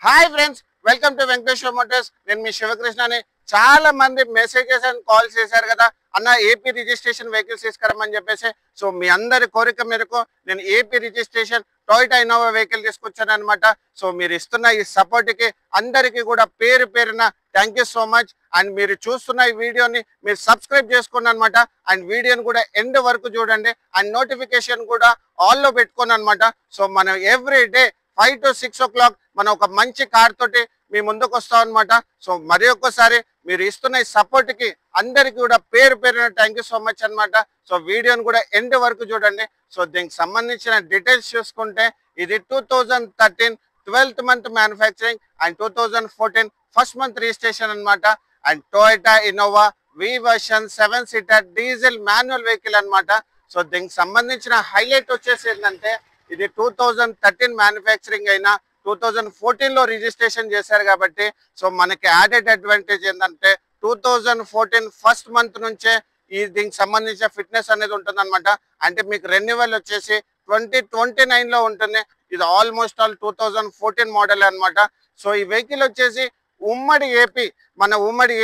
Hi friends, welcome to Venkateswara Motors. నేను మీ శివకృష్ణని. చాలా మంది మెసేజెస్ అండ్ కాల్స్ చేశారు కదా అన్న, ఏపీ రిజిస్ట్రేషన్ వెహికల్స్ తీసుకురమ్మని చెప్పేసి. సో మీ అందరి కోరిక మేరకు నేను AP registration Toyota Innova vehicle తీసుకొచ్చాను అనమాట. సో మీరు ఇస్తున్న ఈ సపోర్ట్కి అందరికీ కూడా పేరు పేరున thank you so much. And మీరు చూస్తున్న ఈ వీడియోని మీరు సబ్స్క్రైబ్ చేసుకోండి అనమాట. అండ్ వీడియోని కూడా ఎండ్ వరకు చూడండి. అండ్ నోటిఫికేషన్ కూడా ఆల్లో పెట్టుకోండి అనమాట. సో మనం ఎవ్రీ డే 5 to 6 o'clock మనం ఒక మంచి కార్ తోటి మీ ముందుకు వస్తాం అనమాట. సో మరి ఒక్కసారి మీరు ఇస్తున్న ఈ సపోర్ట్ కి అందరికి కూడా పేరు పేరున థ్యాంక్ యూ సో మచ్ అనమాట. సో వీడియోని కూడా ఎండ్ వరకు చూడండి. సో దీనికి సంబంధించిన డీటెయిల్స్ చూసుకుంటే ఇది 2013 12th month manufacturing and 2014 1st month registration అనమాట. And Toyota Innova V version 7-seater diesel manual vehicle అనమాట. సో దీనికి సంబంధించిన హైలైట్ వచ్చేసి ఏంటంటే ఇది 2013 మ్యానుఫ్యాక్చరింగ్ అయినా 2014 లో రిజిస్ట్రేషన్ చేశారు కాబట్టి సో మనకి యాడెడ్ అడ్వాంటేజ్ ఏంటంటే 2014 1st month నుంచే ఈ దీనికి సంబంధించిన ఫిట్నెస్ అనేది ఉంటుంది అనమాట. అంటే మీకు రెన్యువల్ వచ్చేసి 2029 లో ఉంటుంది. ఇది ఆల్మోస్ట్ ఆల్ 2014 మోడల్ అనమాట. సో ఈ వెహికల్ వచ్చేసి ఉమ్మడి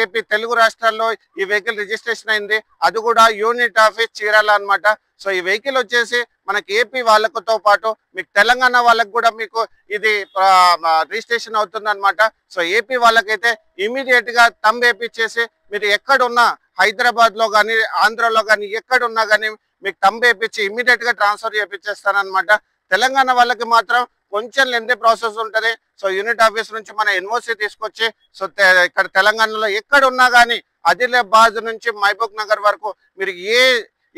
ఏపీ తెలుగు రాష్ట్రాల్లో ఈ వెహికల్ రిజిస్ట్రేషన్ అయింది. అది కూడా యూనిట్ ఆఫీస్ చీరాల అనమాట. సో ఈ వెహికల్ వచ్చేసి మనకి ఏపీ వాళ్ళతో పాటు మీకు తెలంగాణ వాళ్ళకి కూడా మీకు ఇది రిజిస్ట్రేషన్ అవుతుంది అనమాట. సో ఏపీ వాళ్ళకైతే ఇమీడియట్ గా తంబ్ వేపించేసి మీరు ఎక్కడున్నా హైదరాబాద్ లో కానీ ఆంధ్రలో కానీ ఎక్కడున్నా కానీ మీకు తంబ్ వేపించి ఇమీడియట్ గా ట్రాన్స్ఫర్ చేపించేస్తానమాట. తెలంగాణ వాళ్ళకి మాత్రం కొంచెం లెంతీ ప్రాసెస్ ఉంటుంది. సో యూనిట్ ఆఫీస్ నుంచి మన ఎన్ఓసి తీసుకొచ్చి సో ఇక్కడ తెలంగాణలో ఎక్కడ ఉన్నా కానీ ఆదిలాబాద్ నుంచి మహబూబ్ నగర్ వరకు మీరు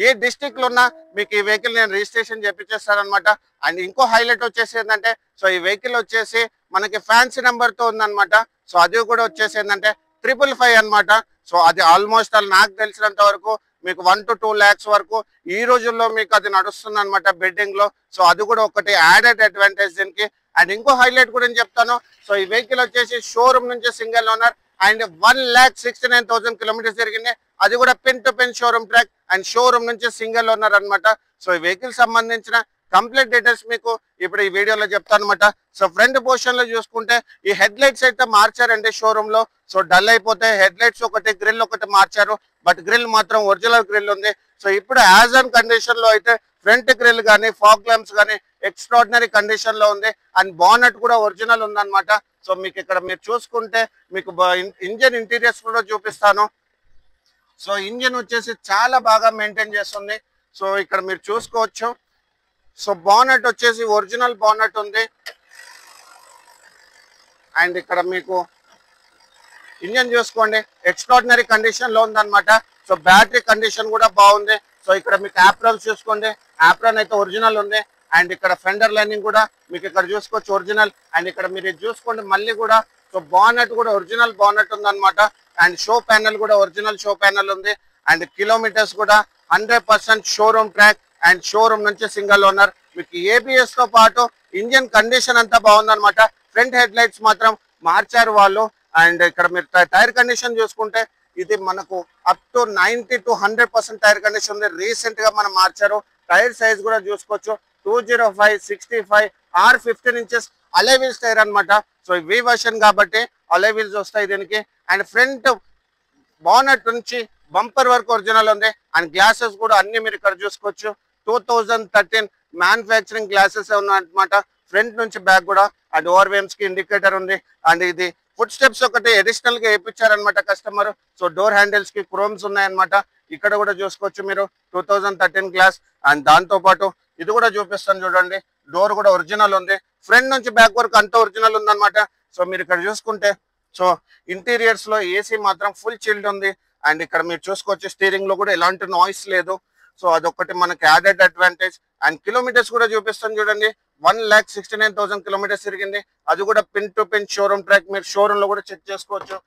ఏ డిస్టిక్ లో ఉన్నా మీకు ఈ వెహికల్ నేను రిజిస్ట్రేషన్ చేపించేస్తానమాట. అండ్ ఇంకో హైలైట్ వచ్చేసి ఏంటంటే సో ఈ వెహికల్ వచ్చేసి మనకి ఫ్యాన్సీ నెంబర్ తో ఉందన్నమాట. సో అది కూడా వచ్చేసి ఏంటంటే 555 అనమాట. సో అది ఆల్మోస్ట్ నాకు తెలిసినంత వరకు మీకు 1 to 2 lakhs వరకు ఈ రోజుల్లో మీకు అది నడుస్తుంది అనమాట బెడ్డింగ్ లో. సో అది కూడా ఒకటి యాడెడ్ అడ్వాంటేజ్ దీనికి. అండ్ ఇంకో హైలైట్ కూడా నేను చెప్తాను. సో ఈ వెహికల్ వచ్చేసి షోరూమ్ నుంచి సింగిల్ ఓనర్ అండ్ 1,69,000 kilometers జరిగింది. అది కూడా pin to pin showroom track and showroom నుంచి సింగిల్ ఓనర్ అనమాట. సో ఈ వెహికల్ సంబంధించిన కంప్లీట్ డీటెయిల్స్ మీకు ఇప్పుడు ఈ వీడియోలో చెప్తాను అనమాట. సో ఫ్రంట్ పోర్షన్ లో చూసుకుంటే ఈ హెడ్ లైట్స్ అయితే మార్చారండి షోరూమ్ లో. సో డల్ అయిపోతే హెడ్ లైట్స్ ఒకటి గ్రిల్ ఒకటి మార్చారు. బట్ గ్రిల్ మాత్రం ఒరిజినల్ గ్రిల్ ఉంది. సో ఇప్పుడు యాజ్ అన్ కండిషన్ లో అయితే ఫ్రంట్ గ్రిల్ కానీ ఫాగ్ ల్యాంప్స్ కానీ ఎక్స్ట్రాడినరీ కండిషన్ లో ఉంది. అండ్ బానెట్ కూడా ఒరిజినల్ ఉందన్నమాట. సో మీకు ఇక్కడ మీరు చూసుకుంటే మీకు ఇంజన్ ఇంటీరియర్స్ కూడా చూపిస్తాను. సో ఇంజన్ వచ్చేసి చాలా బాగా మెయింటైన్ చేస్తుంది. సో ఇక్కడ మీరు చూసుకోవచ్చు. సో బానెట్ వచ్చేసి ఒరిజినల్ బానెట్ ఉంది. అండ్ ఇక్కడ మీకు ఇంజన్ చూసుకోండి ఎక్స్ట్రాడినరీ కండిషన్ లో ఉందన్నమాట. సో బ్యాటరీ కండిషన్ కూడా బాగుంది. సో ఇక్కడ మీకు యాప్రాన్ చూసుకోండి, యాప్రాన్ అయితే ఒరిజినల్ ఉంది. అండ్ ఇక్కడ ఫెండర్ లైనింగ్ కూడా మీకు ఇక్కడ చూసుకోవచ్చు ఒరిజినల్. అండ్ ఇక్కడ మీరు చూసుకోండి మళ్ళీ కూడా సో బానెట్ కూడా ఒరిజినల్ బానెట్ ఉందన్నమాట. అండ్ షో ప్యానెల్ కూడా ఒరిజినల్ షో ప్యానెల్ ఉంది. అండ్ కిలోమీటర్స్ కూడా 100% షోరూమ్ ట్రాక్ అండ్ షోరూమ్ నుంచి సింగిల్ ఓనర్. మీకు ఏబిఎస్ తో పాటు ఇంజన్ కండిషన్ అంతా బాగుందన్నమాట. ఫ్రంట్ హెడ్ లైట్స్ మాత్రం మార్చారు వాళ్ళు. అండ్ ఇక్కడ మీరు టైర్ కండిషన్ చూసుకుంటే ఇది మనకు up to 90 to 100% tyre condition ఉంది. రీసెంట్ గా మనం మార్చారు. టైర్ సైజ్ కూడా చూసుకోవచ్చు 205, 65, R15 inches alloy wheels tyre అనమాట. సో వి వర్షన్ కాబట్టి అలై వీల్స్ వస్తాయి దీనికి. అండ్ ఫ్రంట్ బానెట్ నుంచి బంపర్ వరకు ఒరిజినల్ ఉంది. అండ్ గ్లాసెస్ కూడా అన్ని మీరు ఇక్కడ చూసుకోవచ్చు 2013 మ్యానుఫ్యాక్చరింగ్ గ్లాసెస్ ఉన్నాయన్నమాట. ఫ్రంట్ నుంచి బ్యాక్ కూడా. అండ్ ఓవర్ వేమ్స్ కి ఇండికేటర్ ఉంది. అండ్ ఇది ఫుట్ స్టెప్స్ ఒకటి అడిషనల్ గా వేయించారనమాట కస్టమర్. సో డోర్ హ్యాండిల్స్ కి క్రోమ్స్ ఉన్నాయన్నమాట. ఇక్కడ కూడా చూసుకోవచ్చు మీరు 2013 గ్లాస్. అండ్ దాంతో పాటు ఇది కూడా చూపిస్తాను చూడండి. డోర్ కూడా ఒరిజినల్ ఉంది. ఫ్రంట్ నుంచి బ్యాక్ వరకు అంతా ఒరిజినల్ ఉందన్నమాట. సో మీరు ఇక్కడ చూసుకుంటే సో ఇంటీరియర్స్ లో ఏసీ మాత్రం ఫుల్ చిల్డ్ ఉంది. అండ్ ఇక్కడ మీరు చూసుకోవచ్చు స్టీరింగ్ లో కూడా ఎలాంటి నాయిస్ లేదు. సో అదొకటి మనకి యాడెడ్ అడ్వాంటేజ్. అండ్ కిలోమీటర్స్ కూడా చూపిస్తాను చూడండి 1,69,000 kilometers తిరిగింది. అది కూడా pin to pin showroom track. మీరు షోరూమ్ లో కూడా చెక్ చేసుకోవచ్చు.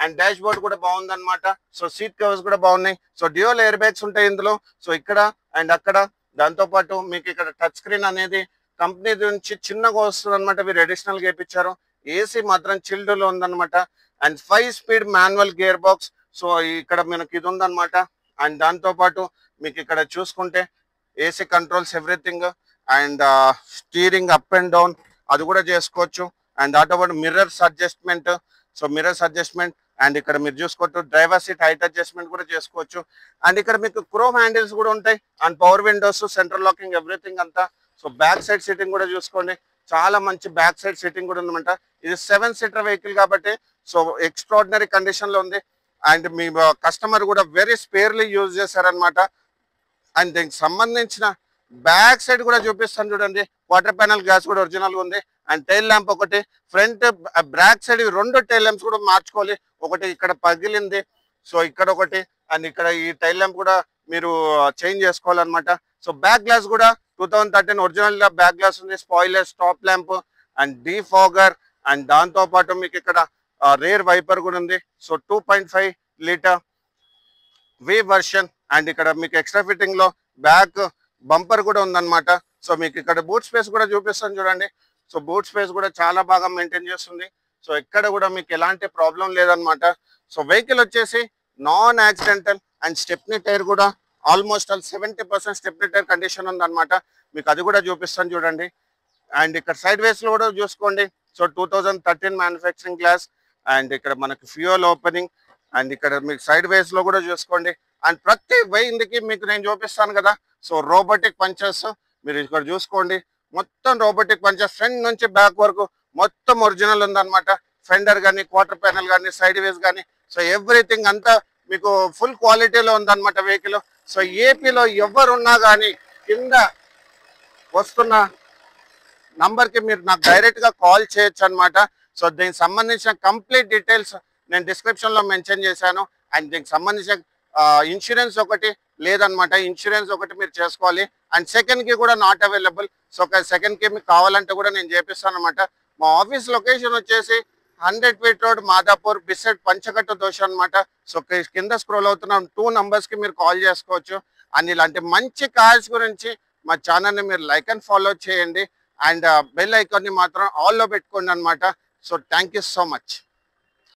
అండ్ డాష్ బోర్డ్ కూడా బాగుందన్నమాట. సో సీట్ కవర్స్ కూడా బాగున్నాయి. సో డ్యూయల్ ఎయిర్ బ్యాగ్స్ ఉంటాయి ఇందులో. సో ఇక్కడ అండ్ అక్కడ. దాంతో పాటు మీకు ఇక్కడ టచ్ స్క్రీన్ అనేది కంపెనీ నుంచి చిన్నగా వస్తుంది అనమాట. మీరు అడిషనల్ గా వేయించారు. ఏసీ మాత్రం చిల్డ్ లో ఉందన్నమాట. And 5-speed manual gear box. So ఇక్కడ మనకి ఇది ఉందన్నమాట. అండ్ దాంతో పాటు మీకు ఇక్కడ చూసుకుంటే AC controls everything. And steering up and down అది కూడా చేసుకోవచ్చు. అండ్ దాంతో పాటు mirrors adjustment. So mirrors adjustment and ఇక్కడ మీరు చూసుకోవచ్చు డ్రైవర్ సీట్ హైట్ అడ్జస్ట్మెంట్ కూడా చేసుకోవచ్చు. అండ్ ఇక్కడ మీకు క్రోమ్ హ్యాండిల్స్ కూడా ఉంటాయి and power Windows, central locking, everything అంతా. సో బ్యాక్ సైడ్ సీటింగ్ కూడా చూసుకోండి, చాలా మంచి బ్యాక్ సైడ్ సీటింగ్ కూడా ఉందన్నమాట. ఇది 7 సీటర్ వెహికల్ కాబట్టి సో ఎక్స్ట్రాడినరీ కండిషన్ లో ఉంది. అండ్ మీ కస్టమర్ కూడా వెరీ స్పేర్లీ యూజ్ చేశారనమాట. అండ్ దీనికి సంబంధించిన బ్యాక్ సైడ్ కూడా చూపిస్తాను చూడండి, వాటర్ ప్యానల్ గ్లాస్ కూడా ఒరిజినల్ గా ఉంది. అండ్ టైల్ ల్యాంప్ ఒకటి, front back side 2 tile lamps కూడా మార్చుకోవాలి. ఒకటి ఇక్కడ పగిలింది, సో ఇక్కడ ఒకటి, అండ్ ఇక్కడ ఈ టైల్ ల్యాంప్ కూడా మీరు చేంజ్ చేసుకోవాలన్నమాట. సో బ్యాక్ గ్లాస్ కూడా 2013 ఒరిజినల్ బ్యాక్ గ్లాస్ ఉంది, spoiler, stop lamp and defogger. And దాంతో పాటు మీకు ఇక్కడ రేర్ వైపర్ కూడా ఉంది. So 2.5 litre we version. And ఇక్కడ మీకు ఎక్స్ట్రా ఫిట్టింగ్ లో బ్యాక్ బంపర్ కూడా ఉందన్నమాట. సో మీకు ఇక్కడ బూట్ స్పేస్ కూడా చూపిస్తాను చూడండి. సో బూట్ స్పేస్ కూడా చాలా బాగా మెయింటైన్ చేస్తుంది. సో ఎక్కడ కూడా మీకు ఎలాంటి ప్రాబ్లం లేదనమాట. సో వెహికల్ వచ్చేసి non accidental and stepney tyre కూడా ఆల్మోస్ట్ 70% స్టెప్నీ టైర్ కండిషన్ ఉందన్నమాట. మీకు అది కూడా చూపిస్తాను చూడండి. అండ్ ఇక్కడ సైడ్ వేస్ లో కూడా చూసుకోండి. So 2013 manufacturing glass. అండ్ ఇక్కడ మనకి ఫ్యూయల్ ఓపెనింగ్. అండ్ ఇక్కడ మీకు సైడ్ వేస్ లో కూడా చూసుకోండి. అండ్ ప్రతి వెహికల్కి మీకు నేను చూపిస్తాను కదా, సో రోబోటిక్ పంచర్స్ మీరు ఇక్కడ చూసుకోండి. మొత్తం రోబోటిక్ పంచర్ ఫ్రంట్ నుంచి బ్యాక్ వరకు మొత్తం ఒరిజినల్ ఉందన్నమాట. ఫెండర్ కానీ, క్వార్టర్ ప్యానల్ కానీ, సైడ్ వేస్ కానీ, సో ఎవ్రీథింగ్ అంతా మీకు ఫుల్ క్వాలిటీలో ఉందన్నమాట వెహికల్. సో ఏపీలో ఎవరున్నా కానీ కింద వస్తున్న నంబర్కి మీరు నాకు డైరెక్ట్గా కాల్ చేయొచ్చు అనమాట. సో దీనికి సంబంధించిన కంప్లీట్ డీటెయిల్స్ నేను డిస్క్రిప్షన్లో మెన్షన్ చేశాను. అండ్ దీనికి సంబంధించిన ఇన్సూరెన్స్ ఒకటి లేదనమాట, ఇన్సూరెన్స్ ఒకటి మీరు చేసుకోవాలి. అండ్ సెకండ్కి కూడా నాట్ అవైలబుల్. సో సెకండ్కి మీకు కావాలంటే కూడా నేను చేపిస్తాను అనమాట. మా ఆఫీస్ లొకేషన్ వచ్చేసి 100 ఫీట్ రోడ్, మాదాపూర్, బిసెడ్ పంచకట్టు దోష అనమాట. సో కింద స్క్రోల్ అవుతున్న 2 నంబర్స్కి మీరు కాల్ చేసుకోవచ్చు. అండ్ ఇలాంటి మంచి కార్స్ గురించి మా ఛానల్ని మీరు లైక్ అండ్ ఫాలో చేయండి. అండ్ బెల్ ఐకాన్ని మాత్రం ఆల్లో పెట్టుకోండి అనమాట. So thank you so much.